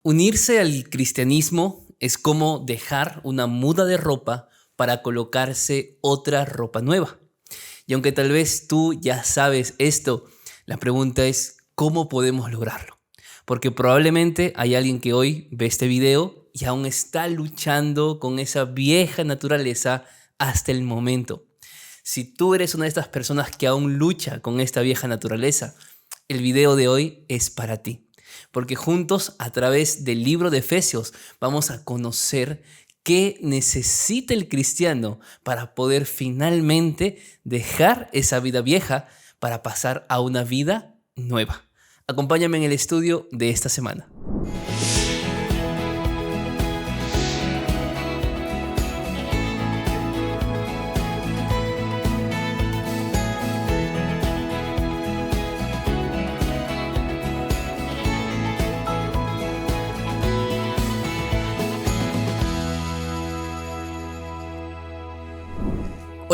Unirse al cristianismo es como dejar una muda de ropa para colocarse otra ropa nueva. Y aunque tal vez tú ya sabes esto, la pregunta es ¿cómo podemos lograrlo? Porque probablemente hay alguien que hoy ve este video y aún está luchando con esa vieja naturaleza hasta el momento. Si tú eres una de estas personas que aún lucha con esta vieja naturaleza, el video de hoy es para ti. Porque juntos, a través del libro de Efesios, vamos a conocer qué necesita el cristiano para poder finalmente dejar esa vida vieja para pasar a una vida nueva. Acompáñame en el estudio de esta semana.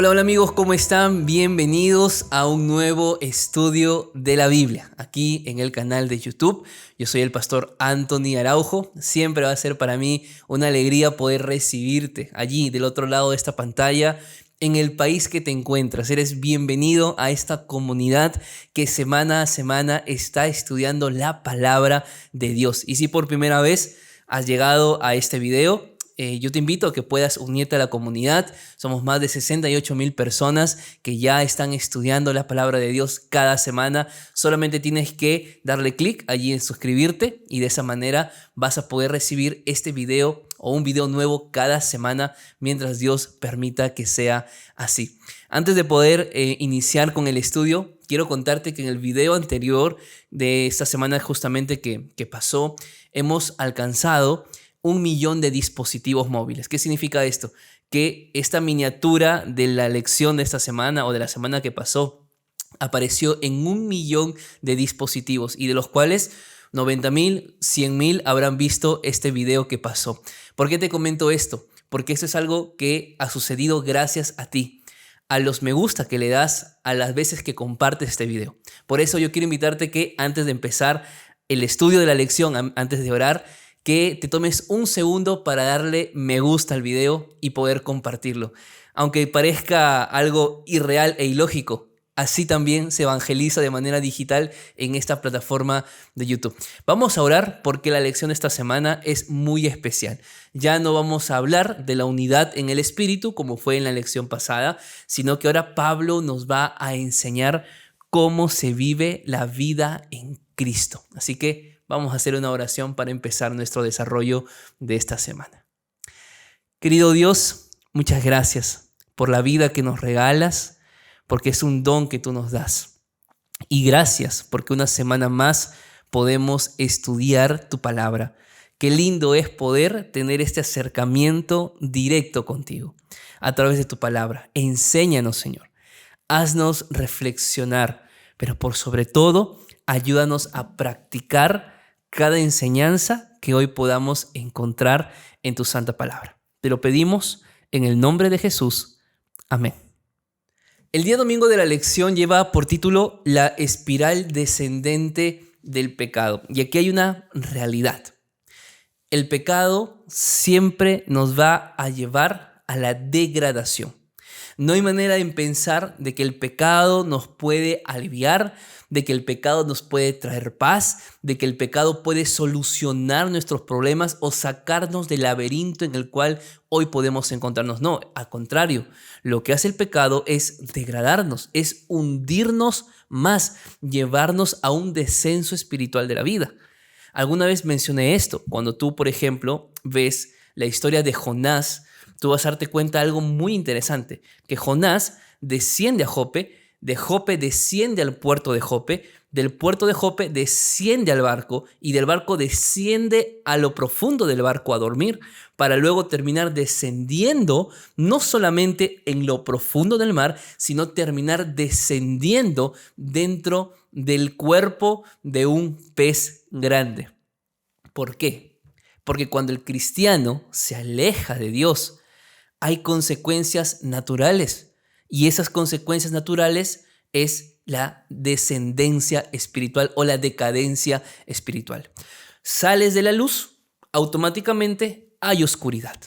Hola amigos, ¿cómo están? Bienvenidos a un nuevo estudio de la Biblia, aquí en el canal de YouTube. Yo soy el pastor Anthony Araujo. Siempre va a ser para mí una alegría poder recibirte allí del otro lado de esta pantalla, en el país que te encuentras. Eres bienvenido a esta comunidad que semana a semana está estudiando la palabra de Dios. Y si por primera vez has llegado a este video, yo te invito a que puedas unirte a la comunidad. Somos más de 68,000 personas que ya están estudiando la palabra de Dios cada semana. Solamente tienes que darle clic allí en suscribirte y de esa manera vas a poder recibir este video o un video nuevo cada semana mientras Dios permita que sea así. Antes de poder iniciar con el estudio, quiero contarte que en el video anterior de esta semana justamente que pasó, hemos alcanzado 1,000,000 de dispositivos móviles. ¿Qué significa esto? Que esta miniatura de la lección de esta semana o de la semana que pasó apareció en 1,000,000 de dispositivos y de los cuales 90,000, 100,000 habrán visto este video que pasó. ¿Por qué te comento esto? Porque esto es algo que ha sucedido gracias a ti, a los me gusta que le das a las veces que compartes este video. Por eso yo quiero invitarte que antes de empezar el estudio de la lección, antes de orar, que te tomes un segundo para darle me gusta al video y poder compartirlo. Aunque parezca algo irreal e ilógico, así también se evangeliza de manera digital en esta plataforma de YouTube. Vamos a orar porque la lección de esta semana es muy especial. Ya no vamos a hablar de la unidad en el Espíritu como fue en la lección pasada, sino que ahora Pablo nos va a enseñar cómo se vive la vida en Cristo. Así que vamos a hacer una oración para empezar nuestro desarrollo de esta semana. Querido Dios, muchas gracias por la vida que nos regalas, porque es un don que tú nos das. Y gracias porque una semana más podemos estudiar tu palabra. Qué lindo es poder tener este acercamiento directo contigo a través de tu palabra. Enséñanos, Señor. Haznos reflexionar, pero por sobre todo, ayúdanos a practicar cada enseñanza que hoy podamos encontrar en tu santa palabra. Te lo pedimos en el nombre de Jesús. Amén. El día domingo de la lección lleva por título La espiral descendente del pecado. Y aquí hay una realidad. El pecado siempre nos va a llevar a la degradación. No hay manera de pensar de que el pecado nos puede aliviar, de que el pecado nos puede traer paz, de que el pecado puede solucionar nuestros problemas o sacarnos del laberinto en el cual hoy podemos encontrarnos. No, al contrario, lo que hace el pecado es degradarnos, es hundirnos más, llevarnos a un descenso espiritual de la vida. Alguna vez mencioné esto, cuando tú, por ejemplo, ves la historia de Jonás, tú vas a darte cuenta de algo muy interesante, que Jonás desciende a Jope, de Jope desciende al puerto de Jope, del puerto de Jope desciende al barco y del barco desciende a lo profundo del barco a dormir, para luego terminar descendiendo no solamente en lo profundo del mar, sino terminar descendiendo dentro del cuerpo de un pez grande. ¿Por qué? Porque cuando el cristiano se aleja de Dios, hay consecuencias naturales y esas consecuencias naturales es la descendencia espiritual o la decadencia espiritual. Sales de la luz automáticamente hay oscuridad.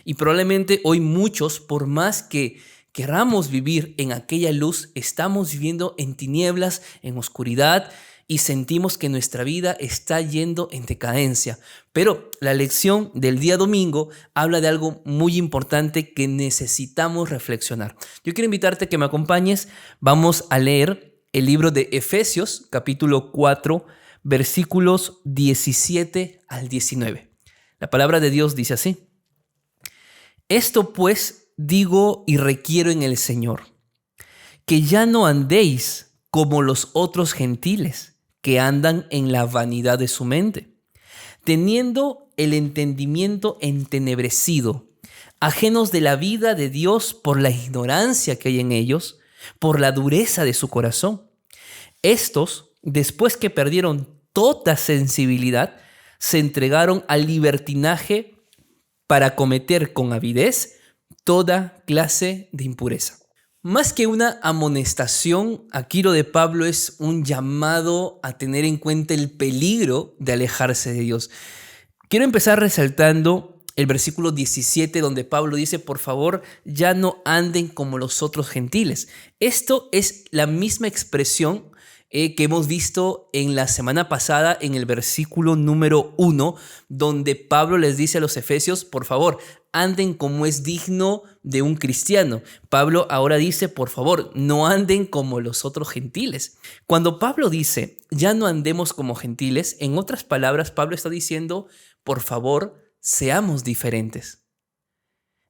Y probablemente hoy muchos, por más que queramos vivir en aquella luz, estamos viviendo en tinieblas, en oscuridad, y sentimos que nuestra vida está yendo en decadencia. Pero la lección del día domingo habla de algo muy importante que necesitamos reflexionar. Yo quiero invitarte a que me acompañes. Vamos a leer el libro de Efesios, capítulo 4, versículos 17 al 19. La palabra de Dios dice así: Esto pues digo y requiero en el Señor, que ya no andéis como los otros gentiles, que andan en la vanidad de su mente, teniendo el entendimiento entenebrecido, ajenos de la vida de Dios por la ignorancia que hay en ellos, por la dureza de su corazón. Estos, después que perdieron toda sensibilidad, se entregaron al libertinaje para cometer con avidez toda clase de impureza. Más que una amonestación, aquí lo de Pablo es un llamado a tener en cuenta el peligro de alejarse de Dios. Quiero empezar resaltando el versículo 17, donde Pablo dice: por favor, ya no anden como los otros gentiles. Esto es la misma expresión que hemos visto en la semana pasada en el versículo número 1, donde Pablo les dice a los efesios: por favor, anden como es digno de un cristiano. Pablo ahora dice: por favor, no anden como los otros gentiles. Cuando Pablo dice: ya no andemos como gentiles, en otras palabras, Pablo está diciendo: por favor, seamos diferentes.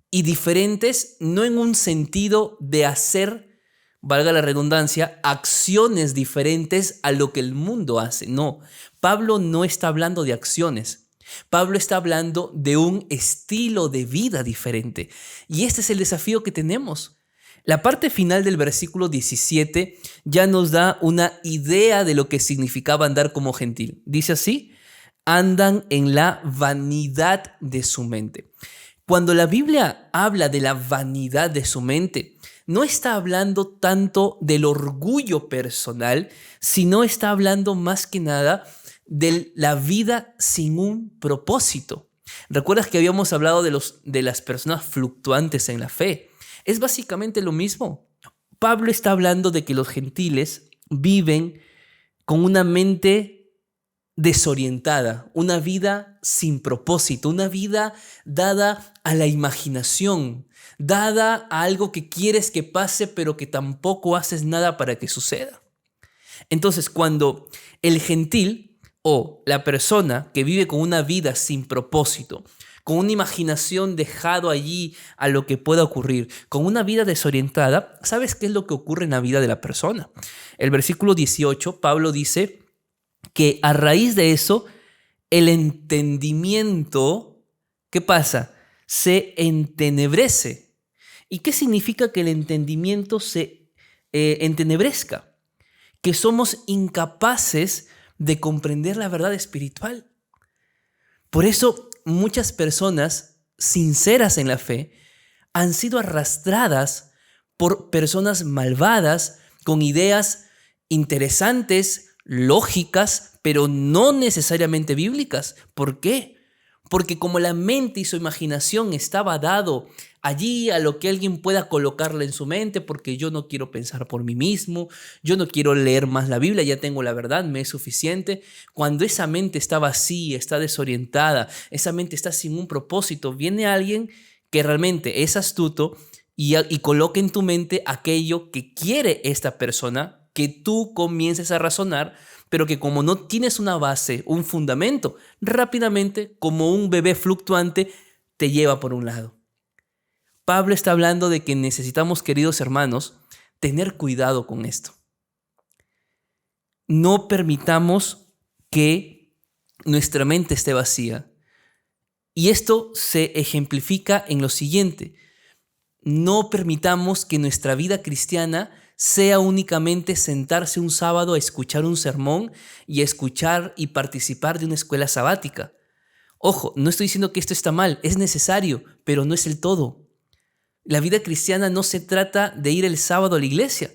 Y diferentes no en un sentido de hacer, valga la redundancia, acciones diferentes a lo que el mundo hace. No, Pablo no está hablando de acciones. Pablo está hablando de un estilo de vida diferente. Y este es el desafío que tenemos. La parte final del versículo 17 ya nos da una idea de lo que significaba andar como gentil. Dice así: andan en la vanidad de su mente. Cuando la Biblia habla de la vanidad de su mente, no está hablando tanto del orgullo personal, sino está hablando más que nada de la vida sin un propósito. ¿Recuerdas que habíamos hablado de las personas fluctuantes en la fe? Es básicamente lo mismo. Pablo está hablando de que los gentiles viven con una mente desorientada, una vida sin propósito, una vida dada a la imaginación, dada a algo que quieres que pase, pero que tampoco haces nada para que suceda. Entonces, cuando el gentil o la persona que vive con una vida sin propósito, con una imaginación dejado allí a lo que pueda ocurrir, con una vida desorientada, ¿sabes qué es lo que ocurre en la vida de la persona? El versículo 18, Pablo dice que a raíz de eso, el entendimiento, ¿qué pasa? Se entenebrece. ¿Y qué significa que el entendimiento se entenebrezca? Que somos incapaces de comprender la verdad espiritual. Por eso muchas personas sinceras en la fe han sido arrastradas por personas malvadas con ideas interesantes, lógicas, pero no necesariamente bíblicas. ¿Por qué? Porque como la mente y su imaginación estaba dado allí a lo que alguien pueda colocarle en su mente, porque yo no quiero pensar por mí mismo, yo no quiero leer más la Biblia, ya tengo la verdad, me es suficiente. Cuando esa mente está vacía, está desorientada, esa mente está sin un propósito, viene alguien que realmente es astuto y coloca en tu mente aquello que quiere esta persona, que tú comiences a razonar, pero que como no tienes una base, un fundamento, rápidamente, como un bebé fluctuante, te lleva por un lado. Pablo está hablando de que necesitamos, queridos hermanos, tener cuidado con esto. No permitamos que nuestra mente esté vacía. Y esto se ejemplifica en lo siguiente: no permitamos que nuestra vida cristiana sea únicamente sentarse un sábado a escuchar un sermón y escuchar y participar de una escuela sabática. Ojo, no estoy diciendo que esto está mal, es necesario, pero no es el todo. La vida cristiana no se trata de ir el sábado a la iglesia.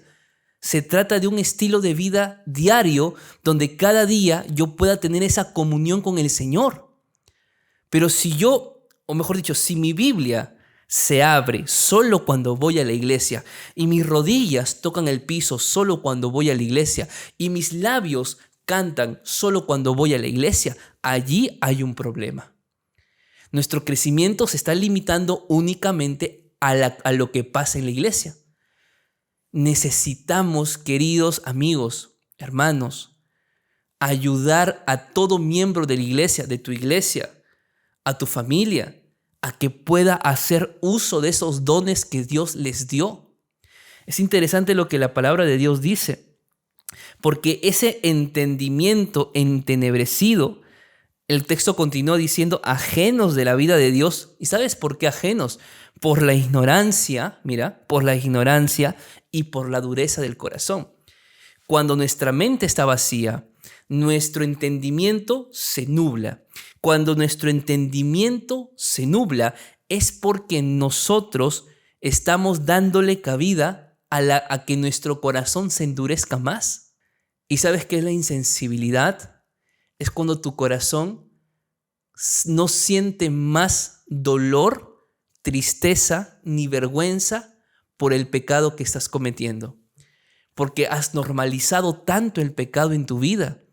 Se trata de un estilo de vida diario donde cada día yo pueda tener esa comunión con el Señor. Pero si yo, o mejor dicho, si mi Biblia se abre solo cuando voy a la iglesia y mis rodillas tocan el piso solo cuando voy a la iglesia y mis labios cantan solo cuando voy a la iglesia, allí hay un problema. Nuestro crecimiento se está limitando únicamente a lo que pasa en la iglesia. Necesitamos, queridos amigos, hermanos, ayudar a todo miembro de la iglesia, de tu iglesia, a tu familia, a que pueda hacer uso de esos dones que Dios les dio. Es interesante lo que la palabra de Dios dice, porque ese entendimiento entenebrecido, el texto continúa diciendo ajenos de la vida de Dios. ¿Y sabes por qué ajenos? Por la ignorancia, mira, por la ignorancia y por la dureza del corazón. Cuando nuestra mente está vacía, nuestro entendimiento se nubla. Cuando nuestro entendimiento se nubla, es porque nosotros estamos dándole cabida a que nuestro corazón se endurezca más. ¿Y sabes qué es la insensibilidad? Es cuando tu corazón no siente más dolor, tristeza ni vergüenza por el pecado que estás cometiendo. Porque has normalizado tanto el pecado en tu vida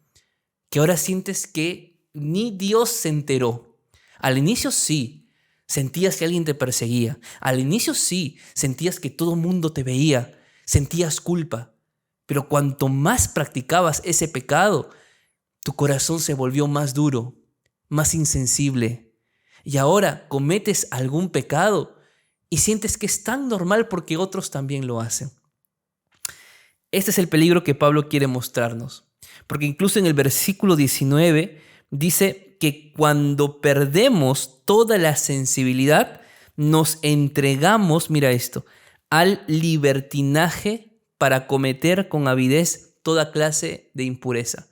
que ahora sientes que ni Dios se enteró. Al inicio sí, sentías que alguien te perseguía. Al inicio sí, sentías que todo el mundo te veía, sentías culpa. Pero cuanto más practicabas ese pecado, tu corazón se volvió más duro, más insensible. Y ahora cometes algún pecado y sientes que es tan normal porque otros también lo hacen. Este es el peligro que Pablo quiere mostrarnos. Porque incluso en el versículo 19 dice que cuando perdemos toda la sensibilidad, nos entregamos, mira esto, al libertinaje para cometer con avidez toda clase de impureza.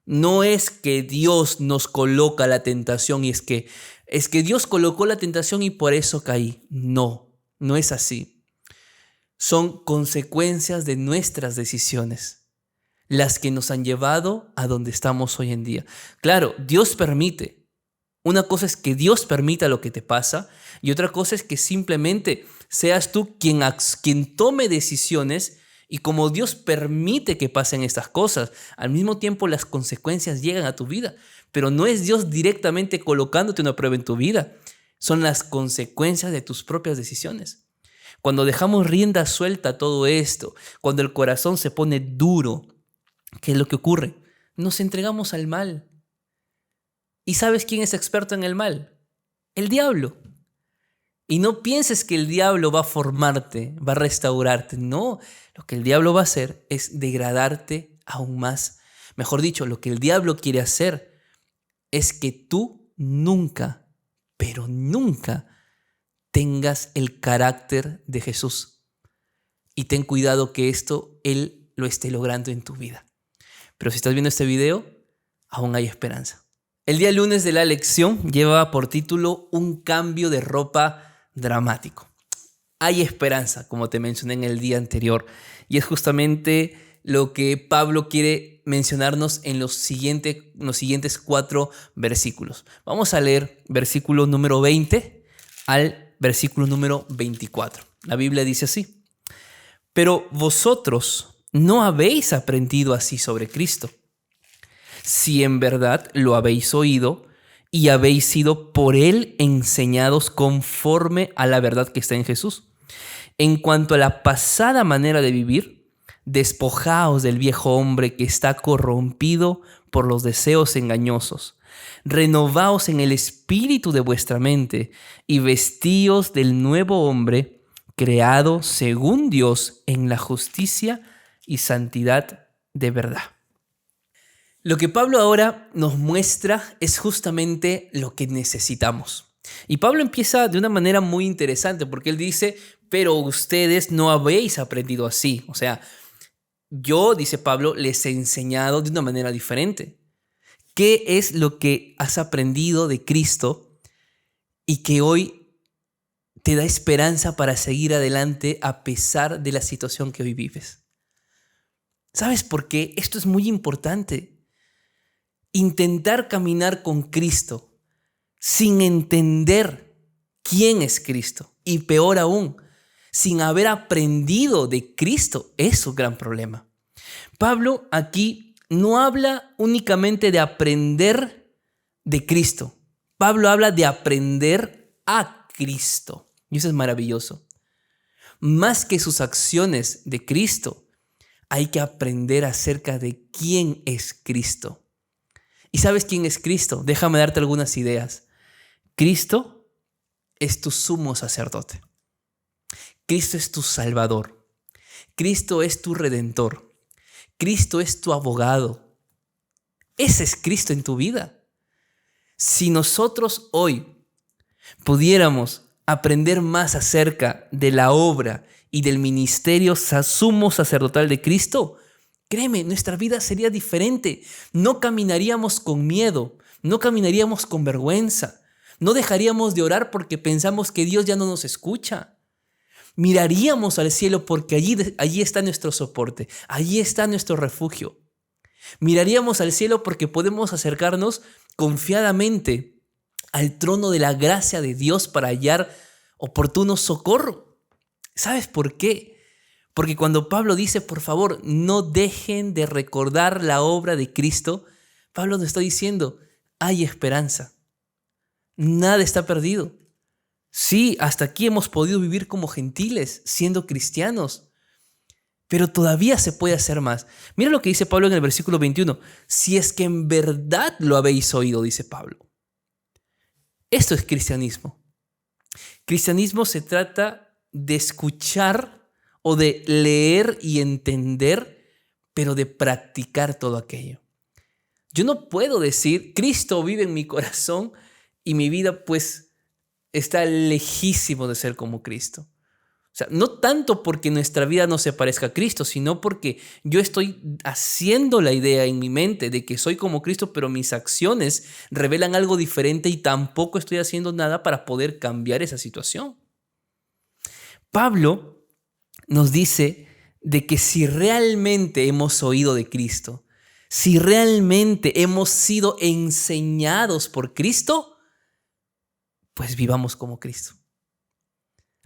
No es que Dios nos coloca la tentación y es que Dios colocó la tentación y por eso caí. No, no es así. Son consecuencias de nuestras decisiones, las que nos han llevado a donde estamos hoy en día. Claro, Dios permite. Una cosa es que Dios permita lo que te pasa y otra cosa es que simplemente seas tú quien tome decisiones. Y como Dios permite que pasen estas cosas, al mismo tiempo las consecuencias llegan a tu vida. Pero no es Dios directamente colocándote una prueba en tu vida. Son las consecuencias de tus propias decisiones. Cuando dejamos rienda suelta a todo esto, cuando el corazón se pone duro, ¿qué es lo que ocurre? Nos entregamos al mal. ¿Y sabes quién es experto en el mal? El diablo. Y no pienses que el diablo va a formarte, va a restaurarte. No, lo que el diablo va a hacer es degradarte aún más. Mejor dicho, lo que el diablo quiere hacer es que tú nunca, pero nunca tengas el carácter de Jesús. Y ten cuidado que esto Él lo esté logrando en tu vida. Pero si estás viendo este video, aún hay esperanza. El día lunes de la lección lleva por título Un cambio de ropa dramático. Hay esperanza, como te mencioné en el día anterior, y es justamente lo que Pablo quiere mencionarnos en los siguientes 4 versículos. Vamos a leer versículo número 20 al versículo número 24. La Biblia dice así: pero vosotros no habéis aprendido así sobre Cristo, si en verdad lo habéis oído y habéis sido por Él enseñados conforme a la verdad que está en Jesús. En cuanto a la pasada manera de vivir, despojaos del viejo hombre que está corrompido por los deseos engañosos. Renovaos en el espíritu de vuestra mente y vestíos del nuevo hombre creado según Dios en la justicia y santidad de verdad. Lo que Pablo ahora nos muestra es justamente lo que necesitamos. Y Pablo empieza de una manera muy interesante porque él dice, pero ustedes no habéis aprendido así. O sea, yo, dice Pablo, les he enseñado de una manera diferente. ¿Qué es lo que has aprendido de Cristo y que hoy te da esperanza para seguir adelante a pesar de la situación que hoy vives? ¿Sabes por qué? Esto es muy importante. Intentar caminar con Cristo sin entender quién es Cristo y peor aún, sin haber aprendido de Cristo. Es un gran problema. Pablo aquí no habla únicamente de aprender de Cristo. Pablo habla de aprender a Cristo. Y eso es maravilloso. Más que sus acciones de Cristo, hay que aprender acerca de quién es Cristo. ¿Y sabes quién es Cristo? Déjame darte algunas ideas. Cristo es tu sumo sacerdote. Cristo es tu Salvador. Cristo es tu Redentor. Cristo es tu abogado. Ese es Cristo en tu vida. Si nosotros hoy pudiéramos aprender más acerca de la obra y del ministerio sumo sacerdotal de Cristo, créeme, nuestra vida sería diferente. No caminaríamos con miedo, no caminaríamos con vergüenza, no dejaríamos de orar porque pensamos que Dios ya no nos escucha. Miraríamos al cielo porque allí está nuestro soporte, allí está nuestro refugio. Miraríamos al cielo porque podemos acercarnos confiadamente al trono de la gracia de Dios para hallar oportuno socorro. ¿Sabes por qué? Porque cuando Pablo dice, por favor, no dejen de recordar la obra de Cristo, Pablo nos está diciendo, hay esperanza. Nada está perdido. Sí, hasta aquí hemos podido vivir como gentiles, siendo cristianos, pero todavía se puede hacer más. Mira lo que dice Pablo en el versículo 21. Si es que en verdad lo habéis oído, dice Pablo. Esto es cristianismo. Cristianismo se trata de escuchar o de leer y entender, pero de practicar todo aquello. Yo no puedo decir, Cristo vive en mi corazón y mi vida pues está lejísimo de ser como Cristo. O sea, no tanto porque nuestra vida no se parezca a Cristo, sino porque yo estoy haciendo la idea en mi mente de que soy como Cristo, pero mis acciones revelan algo diferente y tampoco estoy haciendo nada para poder cambiar esa situación. Pablo nos dice de que si realmente hemos oído de Cristo, si realmente hemos sido enseñados por Cristo, pues vivamos como Cristo.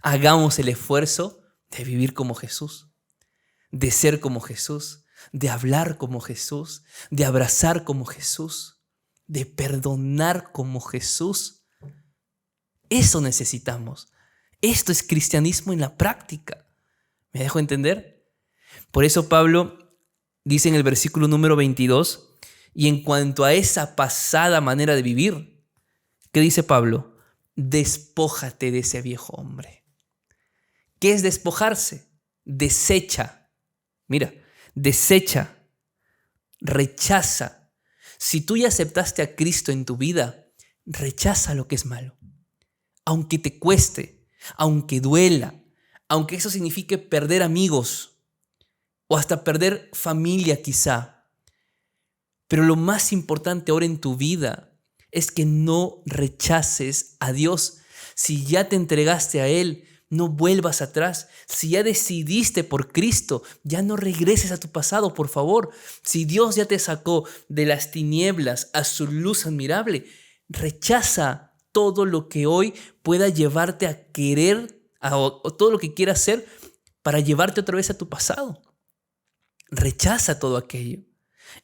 Hagamos el esfuerzo de vivir como Jesús, de ser como Jesús, de hablar como Jesús, de abrazar como Jesús, de perdonar como Jesús. Eso necesitamos. Esto es cristianismo en la práctica. ¿Me dejo entender? Por eso Pablo dice en el versículo número 22, y en cuanto a esa pasada manera de vivir, ¿qué dice Pablo? Despójate de ese viejo hombre. ¿Qué es despojarse? Desecha. Mira, desecha, rechaza. Si tú ya aceptaste a Cristo en tu vida, rechaza lo que es malo. Aunque te cueste, aunque duela, aunque eso signifique perder amigos o hasta perder familia quizá. Pero lo más importante ahora en tu vida es que no rechaces a Dios. Si ya te entregaste a Él, no vuelvas atrás. Si ya decidiste por Cristo, ya no regreses a tu pasado, por favor. Si Dios ya te sacó de las tinieblas a su luz admirable, rechaza todo lo que hoy pueda llevarte a querer, o todo lo que quieras hacer para llevarte otra vez a tu pasado. Rechaza todo aquello.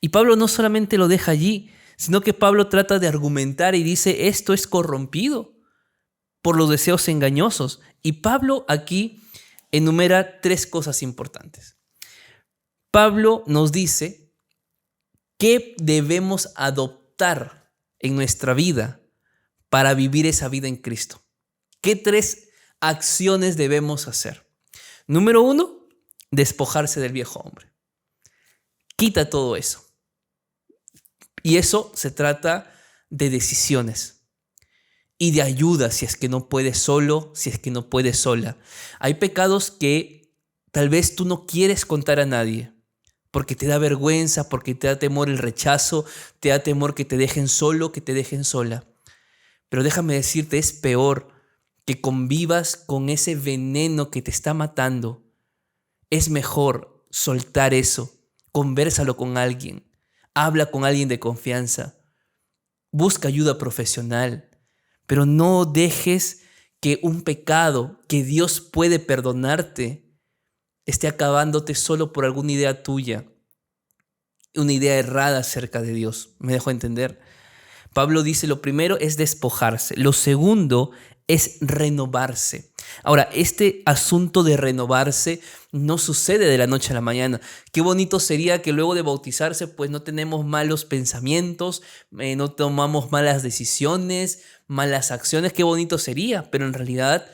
Y Pablo no solamente lo deja allí, sino que Pablo trata de argumentar y dice, esto es corrompido por los deseos engañosos. Y Pablo aquí enumera 3 cosas importantes. Pablo nos dice qué debemos adoptar en nuestra vida para vivir esa vida en Cristo. ¿Qué 3 acciones debemos hacer? Número 1, despojarse del viejo hombre. Quita todo eso. Y eso se trata de decisiones y de ayuda si es que no puedes solo, si es que no puedes sola. Hay pecados que tal vez tú no quieres contar a nadie porque te da vergüenza, porque te da temor el rechazo, te da temor que te dejen solo, que te dejen sola. Pero déjame decirte, es peor que convivas con ese veneno que te está matando. Es mejor soltar eso, convérsalo con alguien. Habla con alguien de confianza. Busca ayuda profesional. Pero no dejes que un pecado que Dios puede perdonarte esté acabándote solo por alguna idea tuya, una idea errada acerca de Dios. ¿Me dejo entender? Pablo dice, lo primero es despojarse, lo segundo es renovarse. Ahora, este asunto de renovarse no sucede de la noche a la mañana. Qué bonito sería que luego de bautizarse, pues no tenemos malos pensamientos, no tomamos malas decisiones, malas acciones. Qué bonito sería, pero en realidad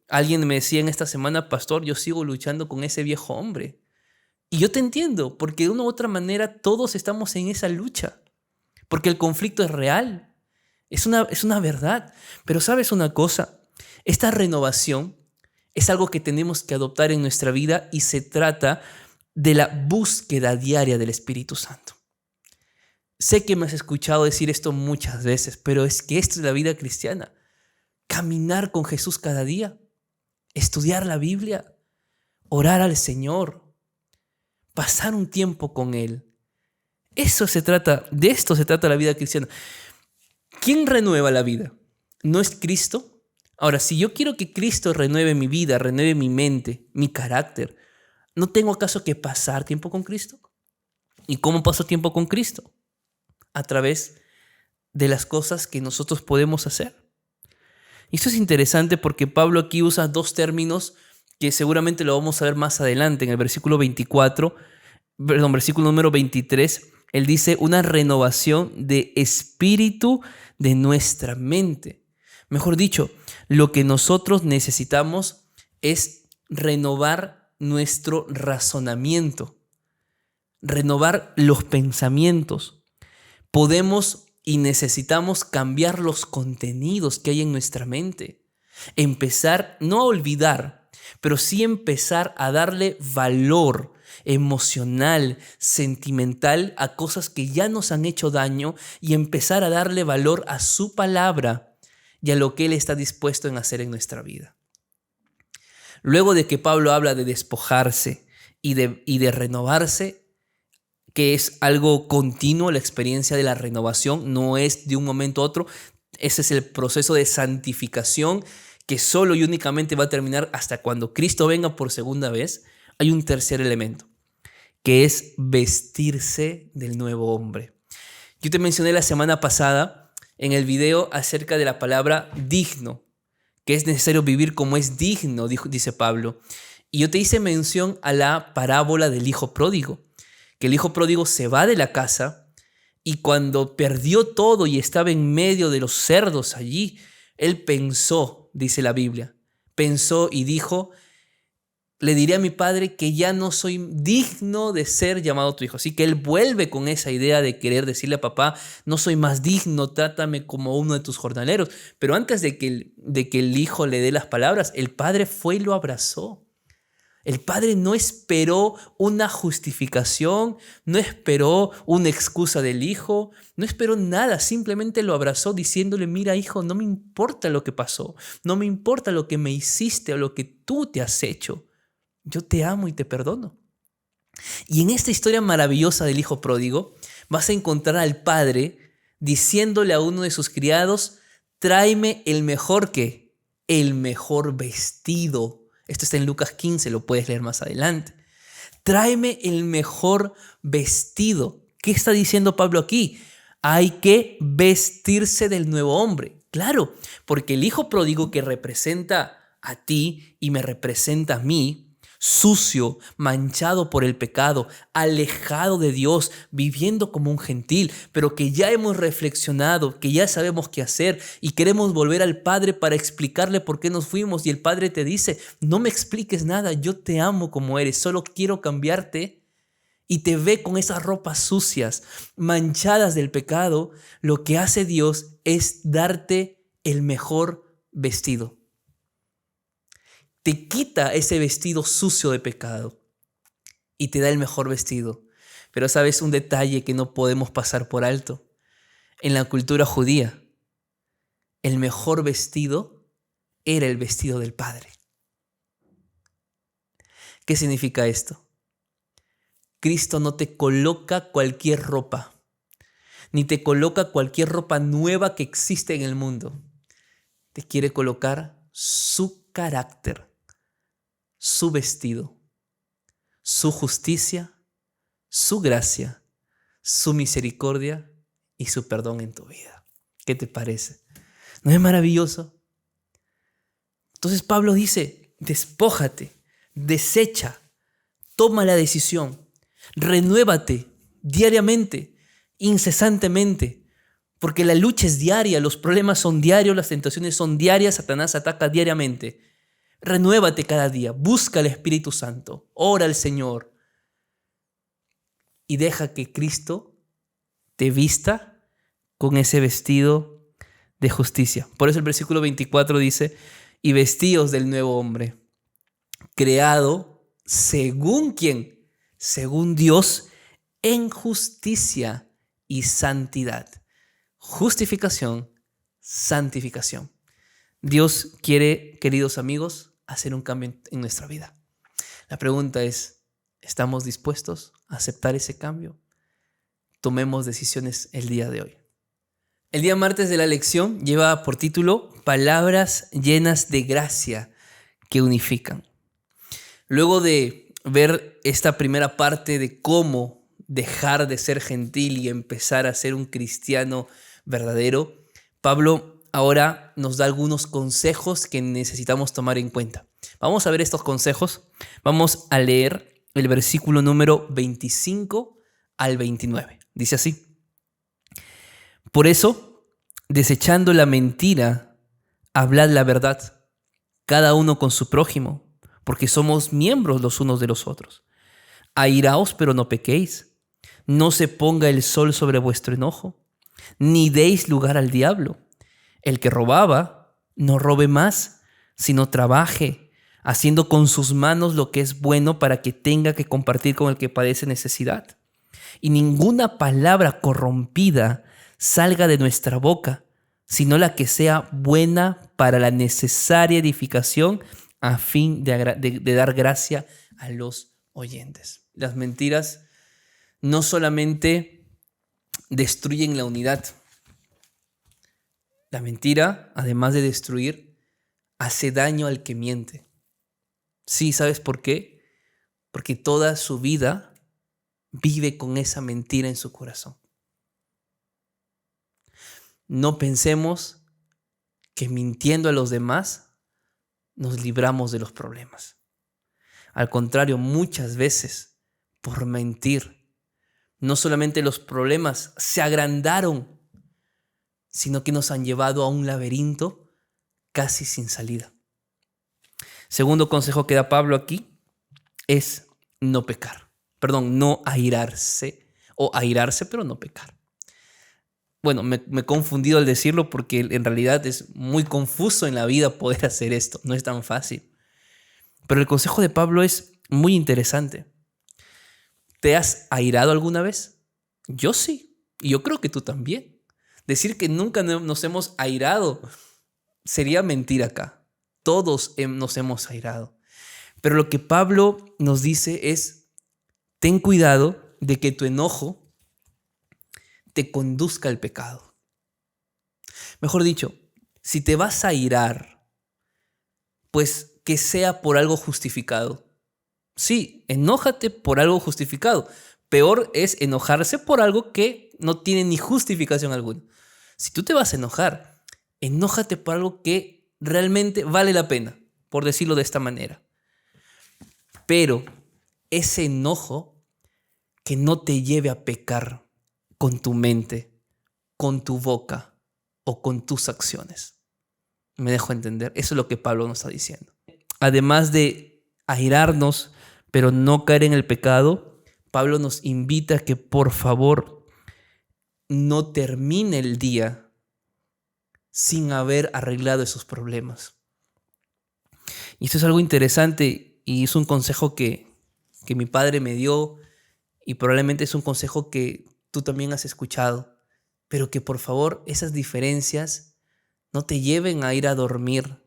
alguien me decía en esta semana, pastor, yo sigo luchando con ese viejo hombre. Y yo te entiendo, porque de una u otra manera todos estamos en esa lucha. Porque el conflicto es real, es una verdad. Pero ¿sabes una cosa? Esta renovación es algo que tenemos que adoptar en nuestra vida y se trata de la búsqueda diaria del Espíritu Santo. Sé que me has escuchado decir esto muchas veces, pero es que esto es la vida cristiana. Caminar con Jesús cada día, estudiar la Biblia, orar al Señor, pasar un tiempo con Él. De esto se trata la vida cristiana. ¿Quién renueva la vida? ¿No es Cristo? Ahora, si yo quiero que Cristo renueve mi vida, renueve mi mente, mi carácter, ¿no tengo acaso que pasar tiempo con Cristo? ¿Y cómo paso tiempo con Cristo? A través de las cosas que nosotros podemos hacer. Y esto es interesante porque Pablo aquí usa dos términos que seguramente lo vamos a ver más adelante. En el versículo número 23, él dice una renovación de espíritu de nuestra mente. Mejor dicho, lo que nosotros necesitamos es renovar nuestro razonamiento, renovar los pensamientos. Podemos y necesitamos cambiar los contenidos que hay en nuestra mente. Empezar, no a olvidar, pero sí empezar a darle valor emocional, sentimental a cosas que ya nos han hecho daño y empezar a darle valor a su palabra y a lo que Él está dispuesto en hacer en nuestra vida. Luego de que Pablo habla de despojarse y de renovarse, que es algo continuo, la experiencia de la renovación no es de un momento a otro. Ese es el proceso de santificación que solo y únicamente va a terminar hasta cuando Cristo venga por segunda vez. Hay un tercer elemento, que es vestirse del nuevo hombre. Yo te mencioné la semana pasada en el video acerca de la palabra digno, que es necesario vivir como es digno, dice Pablo. Y yo te hice mención a la parábola del hijo pródigo, que el hijo pródigo se va de la casa y cuando perdió todo y estaba en medio de los cerdos allí, él pensó, dice la Biblia, pensó y dijo, le diré a mi padre que ya no soy digno de ser llamado tu hijo. Así que él vuelve con esa idea de querer decirle a papá, no soy más digno, trátame como uno de tus jornaleros. Pero antes de que el hijo le dé las palabras, el padre fue y lo abrazó. El padre no esperó una justificación, no esperó una excusa del hijo, no esperó nada, simplemente lo abrazó diciéndole, mira hijo, no me importa lo que pasó, no me importa lo que me hiciste o lo que tú te has hecho. Yo te amo y te perdono. Y en esta historia maravillosa del hijo pródigo, vas a encontrar al padre diciéndole a uno de sus criados, tráeme el mejor vestido. Esto está en Lucas 15, lo puedes leer más adelante. Tráeme el mejor vestido. ¿Qué está diciendo Pablo aquí? Hay que vestirse del nuevo hombre. Claro, porque el hijo pródigo que representa a ti y me representa a mí, sucio, manchado por el pecado, alejado de Dios, viviendo como un gentil, pero que ya hemos reflexionado, que ya sabemos qué hacer y queremos volver al Padre para explicarle por qué nos fuimos y el Padre te dice, no me expliques nada, yo te amo como eres, solo quiero cambiarte y te ve con esas ropas sucias, manchadas del pecado, lo que hace Dios es darte el mejor vestido. Te quita ese vestido sucio de pecado y te da el mejor vestido. Pero sabes un detalle que no podemos pasar por alto. En la cultura judía, el mejor vestido era el vestido del Padre. ¿Qué significa esto? Cristo no te coloca cualquier ropa, ni te coloca cualquier ropa nueva que existe en el mundo. te quiere colocar su carácter, su vestido, su justicia, su gracia, su misericordia y su perdón en tu vida. ¿Qué te parece? ¿No es maravilloso? Entonces Pablo dice, despójate, desecha, toma la decisión, renuévate diariamente, incesantemente, porque la lucha es diaria, los problemas son diarios, las tentaciones son diarias, Satanás ataca diariamente. Renuévate cada día, busca al Espíritu Santo, ora al Señor y deja que Cristo te vista con ese vestido de justicia. Por eso el versículo 24 dice, y vestíos del nuevo hombre, creado según ¿quién? Según Dios, en justicia y santidad. Justificación, santificación. Dios quiere, queridos amigos, hacer un cambio en nuestra vida. La pregunta es, ¿estamos dispuestos a aceptar ese cambio? Tomemos decisiones el día de hoy. El día martes de la lección lleva por título Palabras llenas de gracia que unifican. Luego de ver esta primera parte de cómo dejar de ser gentil y empezar a ser un cristiano verdadero, Pablo ahora nos da algunos consejos que necesitamos tomar en cuenta. Vamos a ver estos consejos. Vamos a leer el versículo número 25 al 29. Dice así. Por eso, desechando la mentira, hablad la verdad, cada uno con su prójimo, porque somos miembros los unos de los otros. Airaos, pero no pequéis. No se ponga el sol sobre vuestro enojo, ni deis lugar al diablo. El que robaba, no robe más, sino trabaje, haciendo con sus manos lo que es bueno para que tenga que compartir con el que padece necesidad. Y ninguna palabra corrompida salga de nuestra boca, sino la que sea buena para la necesaria edificación a fin de dar gracia a los oyentes. Las mentiras no solamente destruyen la unidad. La mentira, además de destruir, hace daño al que miente. Sí, ¿sabes por qué? Porque toda su vida vive con esa mentira en su corazón. No pensemos que mintiendo a los demás nos libramos de los problemas. Al contrario, muchas veces, por mentir, no solamente los problemas se agrandaron, sino que nos han llevado a un laberinto casi sin salida. Segundo consejo que da Pablo aquí es no pecar. No airarse, o airarse pero no pecar. Bueno, me he confundido al decirlo porque en realidad es muy confuso en la vida poder hacer esto. No es tan fácil. Pero el consejo de Pablo es muy interesante. ¿Te has airado alguna vez? Yo sí. Y yo creo que tú también. Decir que nunca nos hemos airado sería mentir acá. Todos nos hemos airado. Pero lo que Pablo nos dice es, ten cuidado de que tu enojo te conduzca al pecado. Mejor dicho, si te vas a airar, pues que sea por algo justificado. Sí, enójate por algo justificado. Peor es enojarse por algo que no tiene ni justificación alguna. Si tú te vas a enojar, enójate por algo que realmente vale la pena, por decirlo de esta manera. Pero ese enojo que no te lleve a pecar con tu mente, con tu boca o con tus acciones. ¿Me dejo entender? Eso es lo que Pablo nos está diciendo. Además de airarnos, pero no caer en el pecado, Pablo nos invita a que por favor no termine el día sin haber arreglado esos problemas. Y esto es algo interesante y es un consejo que mi padre me dio y probablemente es un consejo que tú también has escuchado, pero que por favor esas diferencias no te lleven a ir a dormir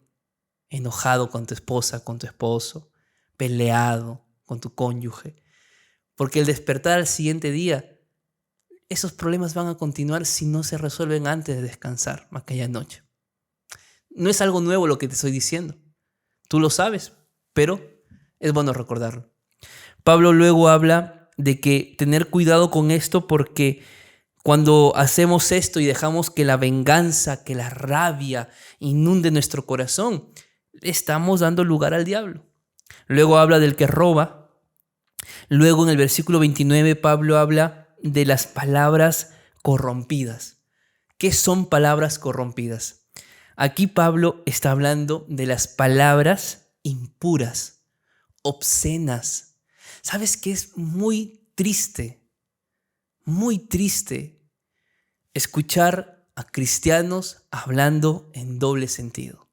enojado con tu esposa, con tu esposo, peleado con tu cónyuge, porque el despertar al siguiente día, esos problemas van a continuar si no se resuelven antes de descansar aquella noche. No es algo nuevo lo que te estoy diciendo. Tú lo sabes, pero es bueno recordarlo. Pablo luego habla de que tener cuidado con esto porque cuando hacemos esto y dejamos que la venganza, que la rabia inunde nuestro corazón, estamos dando lugar al diablo. Luego habla del que roba. Luego en el versículo 29 Pablo habla de las palabras corrompidas. ¿Qué son palabras corrompidas? Aquí Pablo está hablando de las palabras impuras, obscenas. ¿Sabes qué es muy triste escuchar a cristianos hablando en doble sentido?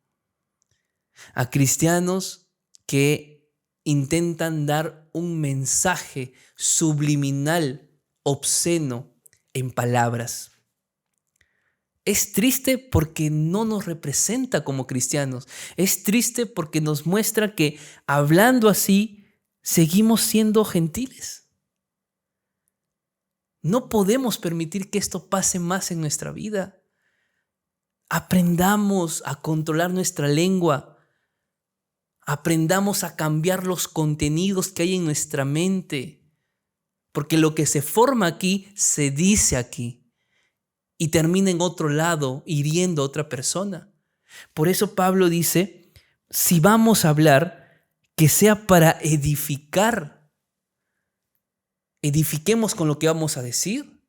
A cristianos que intentan dar un mensaje subliminal, obsceno, en palabras. Es triste porque no nos representa como cristianos. Es triste porque nos muestra que hablando así seguimos siendo gentiles. No podemos permitir que esto pase más en nuestra vida. Aprendamos a controlar nuestra lengua. Aprendamos a cambiar los contenidos que hay en nuestra mente. Porque lo que se forma aquí, se dice aquí. Y termina en otro lado, hiriendo a otra persona. Por eso Pablo dice, si vamos a hablar, que sea para edificar. Edifiquemos con lo que vamos a decir.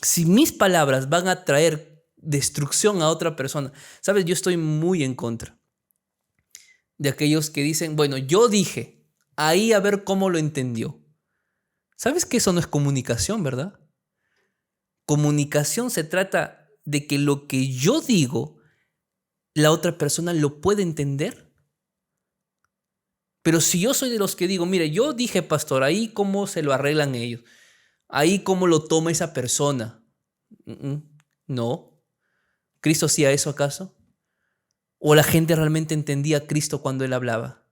Si mis palabras van a traer destrucción a otra persona, ¿sabes? Yo estoy muy en contra de aquellos que dicen, bueno, yo dije, ahí a ver cómo lo entendió. ¿Sabes que eso no es comunicación, verdad? Comunicación se trata de que lo que yo digo, la otra persona lo puede entender. Pero si yo soy de los que digo, mire, yo dije, pastor, ahí cómo se lo arreglan ellos, ahí cómo lo toma esa persona. No. ¿Cristo hacía eso acaso? ¿O la gente realmente entendía a Cristo cuando Él hablaba?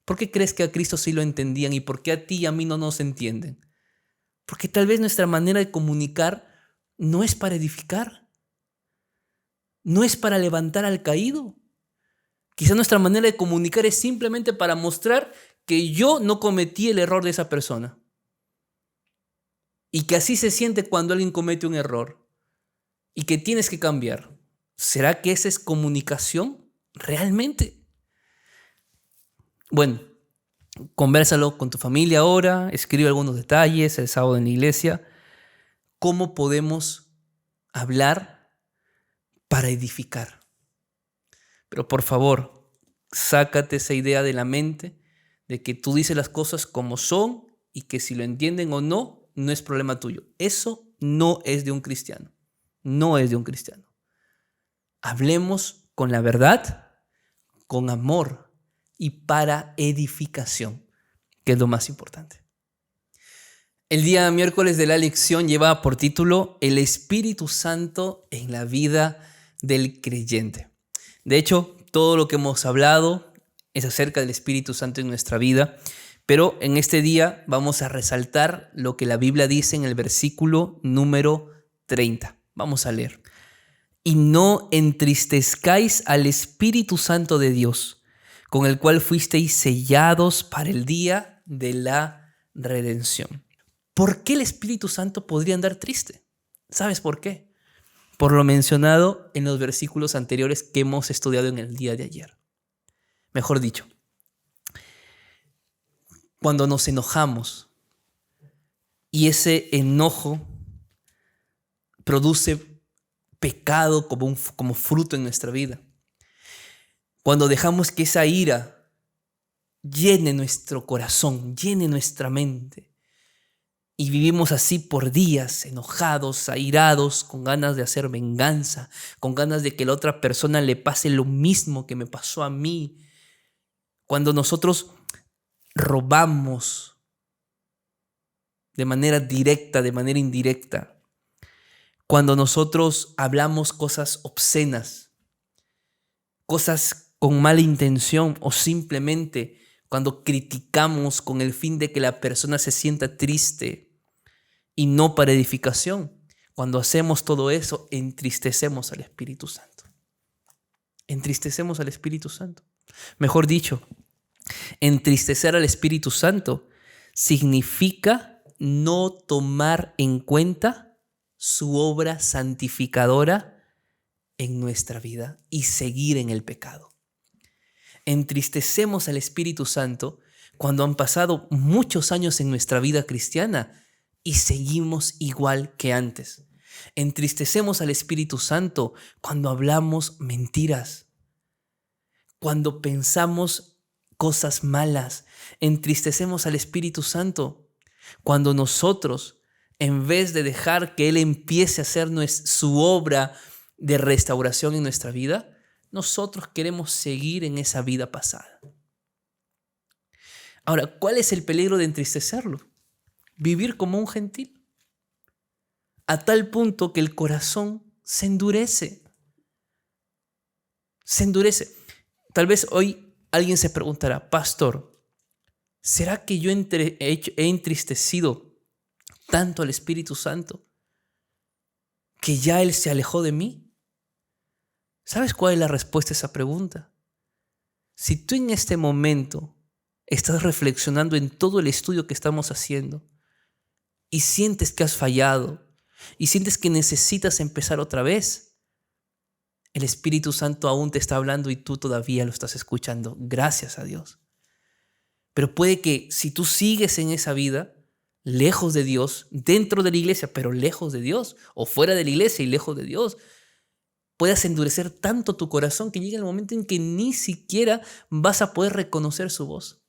¿Por qué crees que a Cristo sí lo entendían y por qué a ti y a mí no nos entienden? Porque tal vez nuestra manera de comunicar no es para edificar, no es para levantar al caído. Quizá nuestra manera de comunicar es simplemente para mostrar que yo no cometí el error de esa persona. Y que así se siente cuando alguien comete un error. Y que tienes que cambiar. ¿Será que esa es comunicación realmente? Bueno, convérsalo con tu familia ahora, escribe algunos detalles el sábado en la iglesia. ¿Cómo podemos hablar para edificar? Pero por favor, sácate esa idea de la mente de que tú dices las cosas como son y que si lo entienden o no, no es problema tuyo. Eso no es de un cristiano. No es de un cristiano. Hablemos con la verdad, con amor y para edificación, que es lo más importante. El día miércoles de la lección lleva por título El Espíritu Santo en la vida del creyente. De hecho, todo lo que hemos hablado es acerca del Espíritu Santo en nuestra vida, pero en este día vamos a resaltar lo que la Biblia dice en el versículo número 30. Vamos a leer. Y no entristezcáis al Espíritu Santo de Dios, con el cual fuisteis sellados para el día de la redención. ¿Por qué el Espíritu Santo podría andar triste? ¿Sabes por qué? Por lo mencionado en los versículos anteriores que hemos estudiado en el día de ayer. Mejor dicho, cuando nos enojamos y ese enojo produce pecado como fruto en nuestra vida, cuando dejamos que esa ira llene nuestro corazón, llene nuestra mente, y vivimos así por días, enojados, airados, con ganas de hacer venganza, con ganas de que la otra persona le pase lo mismo que me pasó a mí. Cuando nosotros robamos de manera directa, de manera indirecta, cuando nosotros hablamos cosas obscenas, cosas con mala intención o simplemente cuando criticamos con el fin de que la persona se sienta triste y no para edificación. Cuando hacemos todo eso, entristecemos al Espíritu Santo. entristecemos al Espíritu Santo. Mejor dicho, entristecer al Espíritu Santo significa no tomar en cuenta su obra santificadora en nuestra vida y seguir en el pecado. Entristecemos al Espíritu Santo cuando han pasado muchos años en nuestra vida cristiana y seguimos igual que antes. Entristecemos al Espíritu Santo cuando hablamos mentiras, cuando pensamos cosas malas. Entristecemos al Espíritu Santo cuando nosotros, en vez de dejar que Él empiece a hacer su obra de restauración en nuestra vida, nosotros queremos seguir en esa vida pasada. Ahora, ¿cuál es el peligro de entristecerlo? Vivir como un gentil, a tal punto que el corazón se endurece. Se endurece. Tal vez hoy alguien se preguntará, pastor, ¿será que yo he entristecido tanto al Espíritu Santo que ya Él se alejó de mí? ¿Sabes cuál es la respuesta a esa pregunta? Si tú en este momento estás reflexionando en todo el estudio que estamos haciendo y sientes que has fallado y sientes que necesitas empezar otra vez, el Espíritu Santo aún te está hablando y tú todavía lo estás escuchando. Gracias a Dios. Pero puede que si tú sigues en esa vida, lejos de Dios, dentro de la iglesia, pero lejos de Dios, o fuera de la iglesia y lejos de Dios, puedas endurecer tanto tu corazón que llegue el momento en que ni siquiera vas a poder reconocer su voz.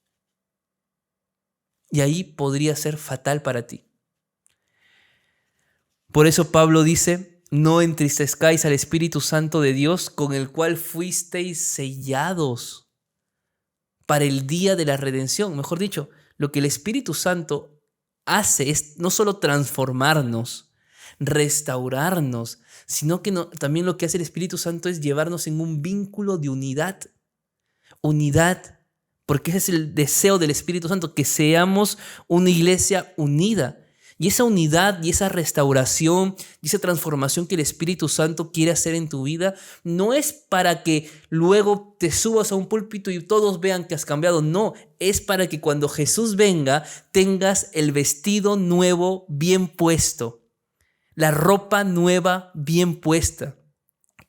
Y ahí podría ser fatal para ti. Por eso Pablo dice, no entristezcáis al Espíritu Santo de Dios, con el cual fuisteis sellados para el día de la redención. Mejor dicho, lo que el Espíritu Santo hace es no solo transformarnos, restaurarnos, sino que también lo que hace el Espíritu Santo es llevarnos en un vínculo de unidad. Unidad, porque ese es el deseo del Espíritu Santo, que seamos una iglesia unida. Y esa unidad y esa restauración y esa transformación que el Espíritu Santo quiere hacer en tu vida no es para que luego te subas a un púlpito y todos vean que has cambiado. No, es para que cuando Jesús venga tengas el vestido nuevo bien puesto, la ropa nueva bien puesta,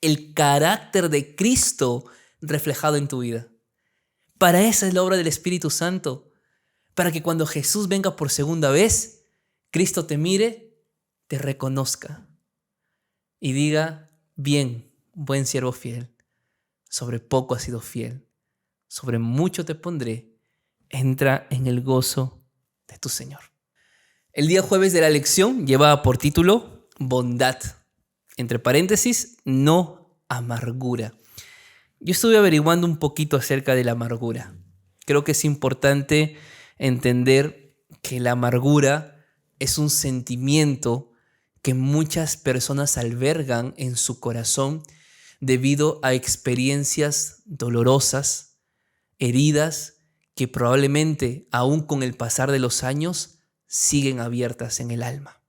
el carácter de Cristo reflejado en tu vida. Para esa es la obra del Espíritu Santo, para que cuando Jesús venga por segunda vez, Cristo te mire, te reconozca y diga, bien, buen siervo fiel, sobre poco has sido fiel, sobre mucho te pondré, entra en el gozo de tu Señor. El día jueves de la lección lleva por título bondad, entre paréntesis, no amargura. Yo estuve averiguando un poquito acerca de la amargura. Creo que es importante entender que la amargura es un sentimiento que muchas personas albergan en su corazón debido a experiencias dolorosas, heridas que probablemente, aún con el pasar de los años, siguen abiertas en el alma.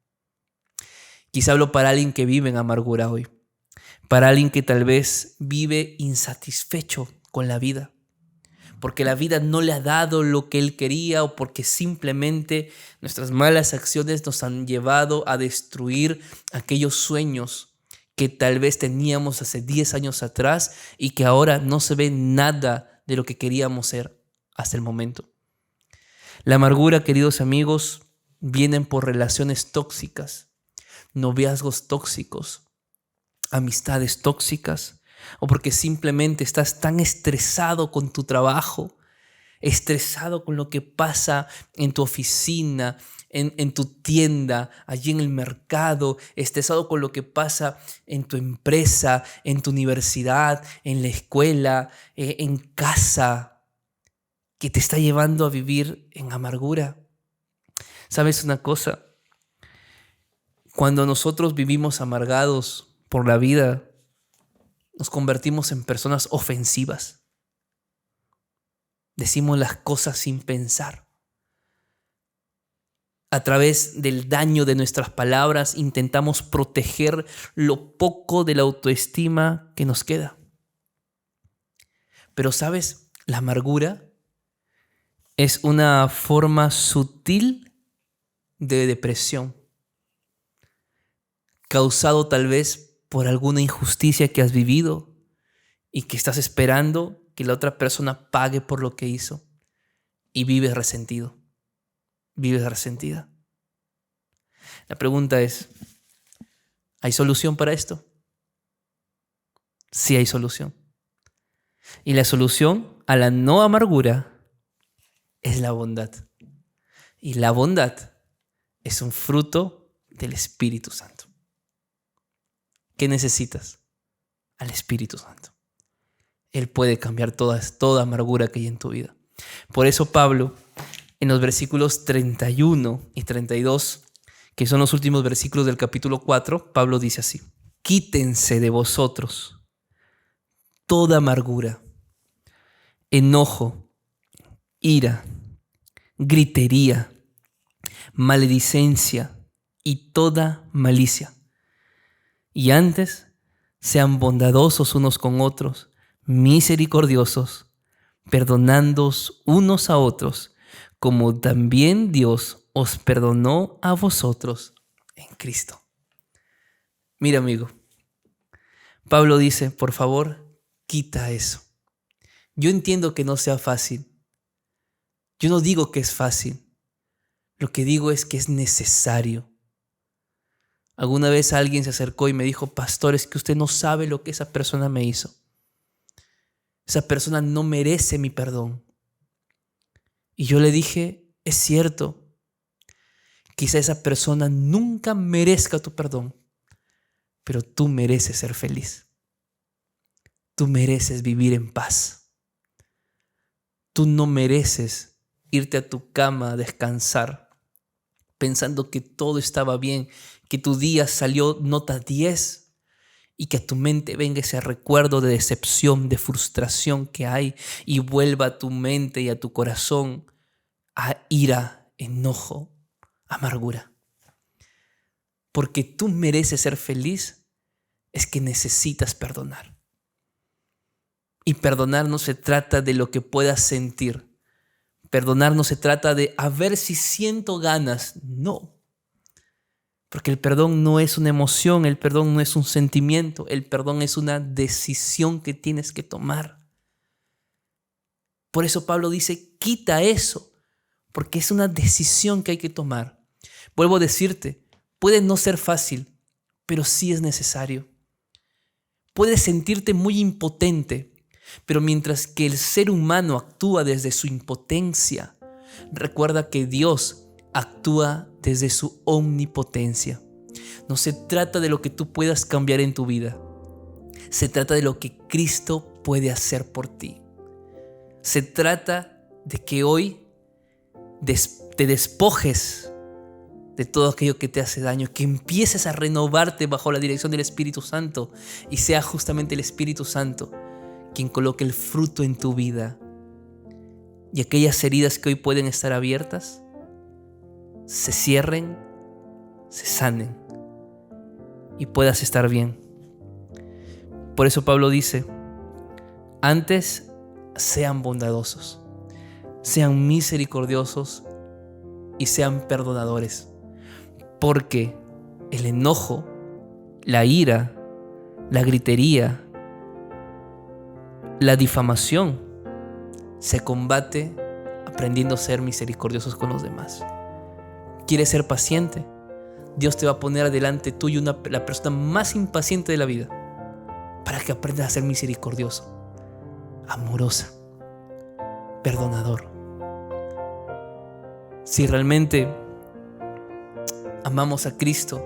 Quizá hablo para alguien que vive en amargura hoy, para alguien que tal vez vive insatisfecho con la vida, porque la vida no le ha dado lo que él quería o porque simplemente nuestras malas acciones nos han llevado a destruir aquellos sueños que tal vez teníamos hace 10 años atrás y que ahora no se ve nada de lo que queríamos ser hasta el momento. La amargura, queridos amigos, vienen por relaciones tóxicas, noviazgos tóxicos, amistades tóxicas, o porque simplemente estás tan estresado con tu trabajo, estresado con lo que pasa en tu oficina, en tu tienda, allí en el mercado, estresado con lo que pasa en tu empresa, en tu universidad, en la escuela, en casa, que te está llevando a vivir en amargura. ¿Sabes una cosa? Cuando nosotros vivimos amargados por la vida, nos convertimos en personas ofensivas. Decimos las cosas sin pensar. A través del daño de nuestras palabras intentamos proteger lo poco de la autoestima que nos queda. Pero ¿sabes? La amargura es una forma sutil de depresión, causado tal vez por alguna injusticia que has vivido y que estás esperando que la otra persona pague por lo que hizo, y vives resentido, vives resentida. La pregunta es, ¿hay solución para esto? Sí hay solución. Y la solución a la no amargura es la bondad. Y la bondad es un fruto del Espíritu Santo. ¿Qué necesitas? Al Espíritu Santo. Él puede cambiar toda amargura que hay en tu vida. Por eso Pablo, en los versículos 31 y 32, que son los últimos versículos del capítulo 4, Pablo dice así: quítense de vosotros toda amargura, enojo, ira, gritería, maledicencia y toda malicia. Y antes, sean bondadosos unos con otros, misericordiosos, perdonándoos unos a otros, como también Dios os perdonó a vosotros en Cristo. Mira, amigo, Pablo dice, por favor, quita eso. Yo entiendo que no sea fácil. Yo no digo que es fácil. Lo que digo es que es necesario. Alguna vez alguien se acercó y me dijo, pastor, es que usted no sabe lo que esa persona me hizo. Esa persona no merece mi perdón. Y yo le dije, es cierto, quizá esa persona nunca merezca tu perdón, pero tú mereces ser feliz. Tú mereces vivir en paz. Tú no mereces irte a tu cama a descansar pensando que todo estaba bien, que tu día salió nota 10 y que a tu mente venga ese recuerdo de decepción, de frustración que hay y vuelva a tu mente y a tu corazón a ira, enojo, amargura. Porque tú mereces ser feliz, es que necesitas perdonar. Y perdonar no se trata de lo que puedas sentir. Perdonar no se trata de a ver si siento ganas. No. Porque el perdón no es una emoción, el perdón no es un sentimiento, el perdón es una decisión que tienes que tomar. Por eso Pablo dice, quita eso, porque es una decisión que hay que tomar. Vuelvo a decirte, puede no ser fácil, pero sí es necesario. Puedes sentirte muy impotente, pero mientras que el ser humano actúa desde su impotencia, recuerda que Dios actúa desde su omnipotencia. No se trata de lo que tú puedas cambiar en tu vida. Se trata de lo que Cristo puede hacer por ti. Se trata de que hoy te despojes de todo aquello que te hace daño, que empieces a renovarte bajo la dirección del Espíritu Santo y sea justamente el Espíritu Santo quien coloque el fruto en tu vida. Y aquellas heridas que hoy pueden estar abiertas se cierren, se sanen y puedas estar bien. Por eso Pablo dice, antes sean bondadosos, sean misericordiosos y sean perdonadores, porque el enojo, la ira, la gritería, la difamación se combate aprendiendo a ser misericordiosos con los demás. ¿Quieres ser paciente? Dios te va a poner delante tuyo la persona más impaciente de la vida para que aprendas a ser misericordioso, amorosa, perdonador. Si realmente amamos a Cristo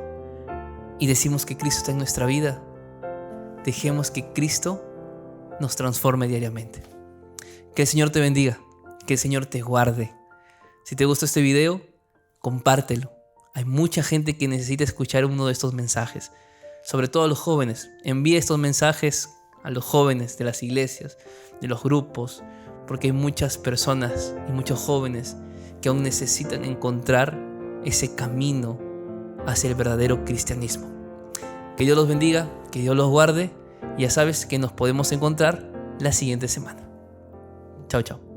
y decimos que Cristo está en nuestra vida, dejemos que Cristo nos transforme diariamente. Que el Señor te bendiga, que el Señor te guarde. Si te gustó este video, compártelo. Hay mucha gente que necesita escuchar uno de estos mensajes, sobre todo a los jóvenes. Envíe estos mensajes a los jóvenes de las iglesias, de los grupos, porque hay muchas personas y muchos jóvenes que aún necesitan encontrar ese camino hacia el verdadero cristianismo. Que Dios los bendiga, que Dios los guarde. Ya sabes que nos podemos encontrar la siguiente semana. Chao, chao.